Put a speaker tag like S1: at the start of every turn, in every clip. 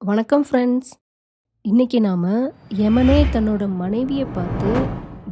S1: வணக்கம் ஃப்ரெண்ட்ஸ். இன்னைக்கு நாம யமனே தன்னோட மனைவிய பார்த்து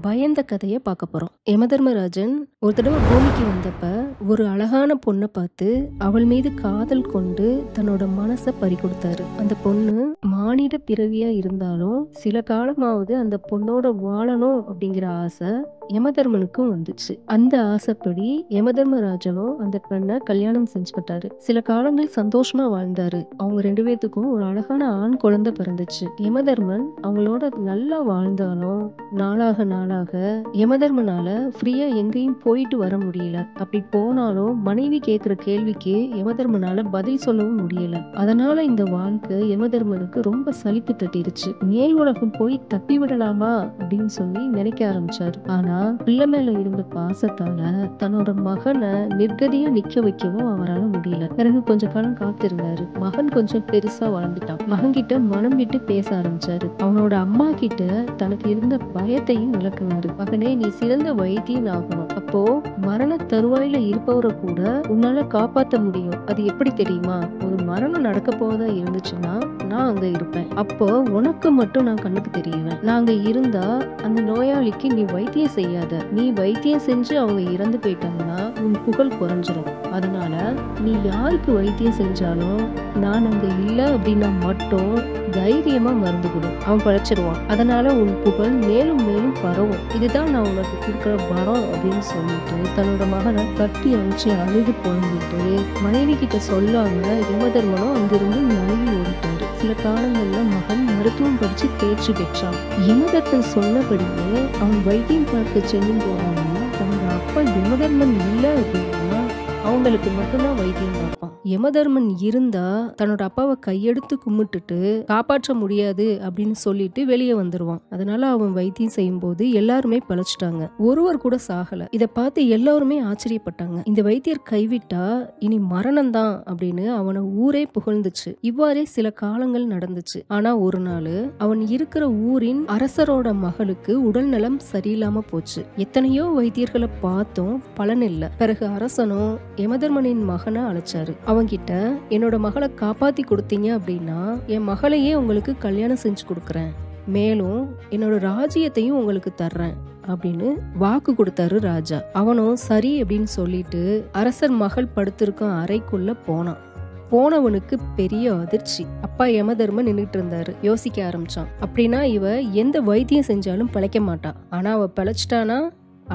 S1: பயந்த கதைய பார்க்க போறோம். யமதர்மராஜன் ஒரு தடவை பூமிக்கு வந்தப்ப ஒரு அழகான பொண்ணை பார்த்து அவள் மீது காதல் கொண்டு தன்னோட மனசை பறிகொடுத்தாரு. அந்த பொண்ணு மானிட பிறவியா இருந்தாலும் சில காலமாவது அந்த பொண்ணோட வாழணும் அப்படிங்கிற ஆசை யமதர்மனுக்கும் வந்துச்சு. அந்த ஆசைப்படி யமதர்மராஜனும் அந்த பெண்ணை கல்யாணம் செஞ்சுக்கிட்டாரு. சில காலங்கள் சந்தோஷமா வாழ்ந்தாரு. அவங்க ரெண்டு பேத்துக்கும் ஒரு அழகான ஆண் குழந்தை பிறந்துச்சு. யமதர்மன் அவங்களோட நல்லா வாழ்ந்தாலும் நாளாக யமதர்மனால ஃப்ரீயா எங்கேயும் போயிட்டு வர முடியல. அப்படி போனாலும் மனைவி கேட்கிற கேள்விக்கு யமதர்மனால பதில் சொல்லவும் முடியல. அதனால இந்த வாழ்க்கை யமதர்மனுக்கு ரொம்ப சலிப்பு தட்டிருச்சு. மேல் உலகம் போய் தப்பி விடலாமா அப்படின்னு சொல்லி நினைக்க ஆரம்பிச்சாரு. ஆனா பிள்ளை மேல இருந்த பாசத்தால தன்னோட மகனை நிர்கதியா நிக்க வைக்கவும் அவரால் முடியல. பிறகு கொஞ்ச காலம் காத்திருந்தாரு. மகன் கொஞ்சம் பெருசா வளர்ந்துட்டான். மகன் கிட்ட மனம் விட்டு பேச ஆரம்பிச்சாரு. அவனோட அம்மா கிட்ட தனக்கு இருந்த பயத்தையும் விளக்குனாரு. மகனே, நீ சிறந்த வைத்தியன் ஆகணும். அப்போ மரண தருவாயில இருப்பவரை கூட உன்னால காப்பாத்த முடியும். அது எப்படி தெரியுமா? ஒரு மரணம் நடக்க போவதா இருந்துச்சுன்னா நான் அங்க இருப்பேன். அப்போ உனக்கு மட்டும் நான் கண்ணுக்கு தெரியுவேன். நான் அங்க இருந்தா அந்த நோயாளிக்கு நீ வைத்தியம் செய்யாத. நீ வைத்தியம் செஞ்சு அவங்க இறந்து போயிட்டாங்கன்னா உன் புகழ் குறைஞ்சிரும். அதனால நீ யாருக்கு வைத்தியம் செஞ்சாலும் நான் அங்க இல்ல அப்படின்னா மட்டும் தைரியமா மருந்து கொடு. அவன் பழச்சிருவான். அதனால உன் புகழ் மேலும் மேலும் பரவும். இதுதான் நான் உனக்கு கொடுக்குற வரம் அப்படின்னு சொல்லிட்டு தன்னோட மகனை கட்டி அழிச்சு அழுது புலம்பிட்டு மனைவி கிட்ட சொல்லாம யமதர்மனும் அங்கிருந்து மனைவி ஓடிட்டாரு. சில காலங்கள்ல மகன் மருத்துவம் படிச்சு தேர்ச்சி பெற்றான். யமதர்மன் சொன்னபடியே அவன் வைத்தியம் பார்க்க செல்லும் போனாலும் தன்னோட அப்பா யமதர்மன் இல்ல அப்படின்னா அவங்களுக்கு மட்டும்தான் வைத்தியம் பார்ப்பான். யமதர்மன் இருந்தா தன்னோட அப்பாவை கையெடுத்து கும்பிட்டுட்டு காப்பாற்ற முடியாது அப்படின்னு சொல்லிட்டு வெளியே வந்துருவான். அதனால அவன் வைத்தியம் செய்யும் போது எல்லாருமே பழச்சிட்டாங்க. ஒருவர் கூட சாகல. இத பார்த்து எல்லாருமே ஆச்சரியப்பட்டாங்க. இந்த வைத்தியர் கைவிட்டா இனி மரணம் தான் அப்படின்னு அவனை ஊரே புகழ்ந்துச்சு. இவ்வாறே சில காலங்கள் நடந்துச்சு. ஆனா ஒரு நாள் அவன் இருக்கிற ஊரின் அரசரோட மகளுக்கு உடல் நலம் சரியில்லாம போச்சு. எத்தனையோ வைத்தியர்களை பார்த்தும் பலன் இல்ல. பிறகு அரசனும் யமதர்மனின் மகனை அழைச்சாரு. அவங்கிட்ட என்னோட மகளை காப்பாத்தி கொடுத்தீங்க அப்படின்னா என் மகளையே உங்களுக்கு கல்யாணம் செஞ்சு கொடுக்குறேன். மேலும் என்னோட ராஜ்யத்தையும் உங்களுக்கு தர்றேன் அப்படின்னு வாக்கு கொடுத்தாரு ராஜா. அவனும் சரி அப்படின்னு சொல்லிட்டு அரசர் மகள் படுத்திருக்கும் அறைக்குள்ள போனான். போனவனுக்கு பெரிய அதிர்ச்சி. அப்பா யமதர்மன் நின்றுட்டு இருந்தாரு. யோசிக்க ஆரம்பிச்சான். அப்படின்னா இவ எந்த வைத்தியம் செஞ்சாலும் பிழைக்க மாட்டான். ஆனா அவ பிழைச்சிட்டானா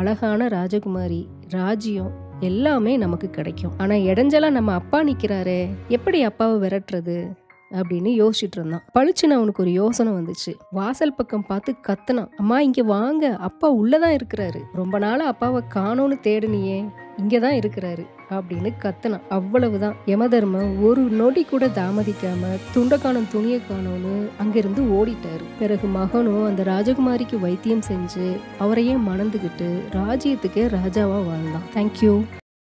S1: அழகான ராஜகுமாரி, ராஜ்யம் எல்லாமே நமக்கு கிடைக்கும். ஆனா இடைஞ்சலா நம்ம அப்பா நிக்கிறாரே, எப்படி அப்பாவை விரட்டுறது அப்படின்னு யோசிச்சுட்டு இருந்தான். பளிச்சுன்னு அவனுக்கு ஒரு யோசனை வந்துச்சு. வாசல் பக்கம் பார்த்து கத்துனான். அம்மா இங்க வாங்க, அப்பா உள்ளதான் இருக்கிறாரு. ரொம்ப நாளா அப்பாவை காணோன்னு தேடுனியே, இங்கதான் இருக்கிறாரு அப்படின்னு கத்துனான். அவ்வளவுதான். யமதர்மன் ஒரு நொடி கூட தாமதிக்காம துண்டக்கானம் துணியை காணோன்னு அங்கிருந்து ஓடிட்டாரு. பிறகு மகனும் அந்த ராஜகுமாரிக்கு வைத்தியம் செஞ்சு அவரையே மணந்துகிட்டு ராஜ்யத்துக்கே ராஜாவா வாழ்ந்தான். தேங்க்யூ.